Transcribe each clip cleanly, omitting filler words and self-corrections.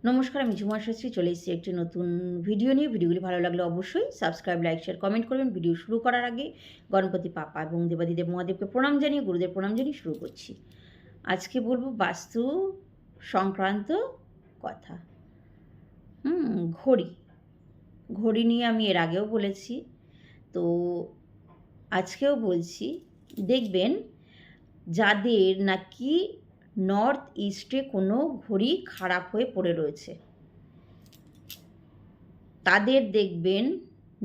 নমস্কার, আমি ঝুমা শাস্ত্রী চলে এসেছি একটি নতুন ভিডিও নিয়ে। ভিডিওগুলি ভালো লাগলে অবশ্যই সাবস্ক্রাইব, লাইক, শেয়ার, কমেন্ট করবেন। ভিডিও শুরু করার আগে গণপতি বাপ্পা এবং দেবাদিদেব মহাদেবকে প্রণাম জানিয়ে, গুরুদেব প্রণাম জানিয়ে শুরু করছি। আজকে বলবো বাস্তু সংক্রান্ত কথা। ঘড়ি ঘড়ি নিয়ে আমি এর আগেও বলেছি, তো আজকেও বলছি। দেখবেন যাদের নাকি নর্থ ইস্টে কোনো ঘড়ি খারাপ হয়ে পড়ে রয়েছে, তাদের দেখবেন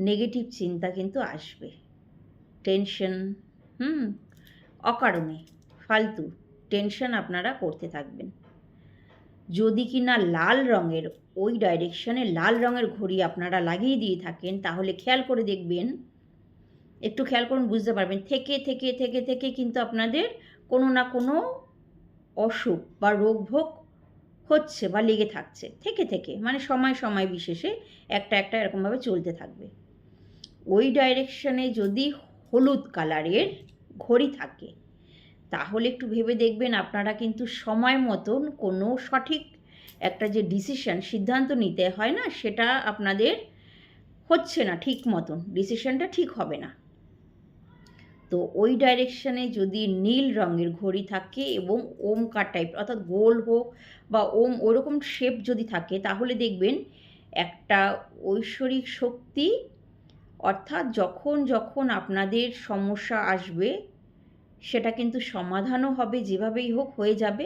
নেগেটিভ চিন্তা কিন্তু আসবে, টেনশন, অকারণে ফালতু টেনশন আপনারা করতে থাকবেন। যদি কি না লাল রঙের, ওই ডাইরেকশনে লাল রঙের ঘড়ি আপনারা লাগিয়ে দিয়ে থাকেন, তাহলে খেয়াল করে দেখবেন, একটু খেয়াল করুন, বুঝতে পারবেন থেকে থেকে থেকে থেকে কিন্তু আপনাদের কোনো না কোনো অসুখ বা রোগভোগ হচ্ছে বা লেগে থাকছে, থেকে থেকে মানে সময় সময় বিশেষে একটা একটা এরকমভাবে চলতে থাকবে। ওই ডাইরেকশনে যদি হলুদ কালারের ঘড়ি থাকে, তাহলে একটু ভেবে দেখবেন আপনারা কিন্তু সময় মতন কোনো সঠিক একটা যে ডিসিশন, সিদ্ধান্ত নিতে হয় না, সেটা আপনাদের হচ্ছে না ঠিক মতন, ডিসিশনটা ঠিক হবে না। তো ওই ডাইরেকশনে যদি নীল রঙের ঘড়ি থাকে এবং ওমকার টাইপ, অর্থাৎ গোল হোক বা ওম ওরকম শেপ যদি থাকে, তাহলে দেখবেন একটা ঐশ্বরিক শক্তি, অর্থাৎ যখন যখন আপনাদের সমস্যা আসবে সেটা কিন্তু সমাধানও হবে, যেভাবেই হোক হয়ে যাবে।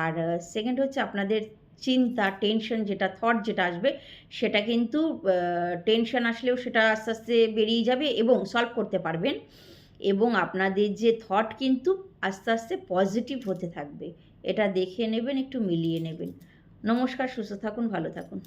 আর সেকেন্ড হচ্ছে আপনাদের চিন্তা, টেনশন, যেটা থট যেটা আসবে, সেটা কিন্তু টেনশন আসলেও সেটা আস্তে আস্তে বেরিয়ে যাবে এবং সলভ করতে পারবেন। এবং আপনাদের যে থট কিন্তু আস্তে আস্তে পজিটিভ হতে থাকবে। এটা দেখে নেবেন, একটু মিলিয়ে নেবেন। নমস্কার, সুস্থ থাকুন, ভালো থাকুন।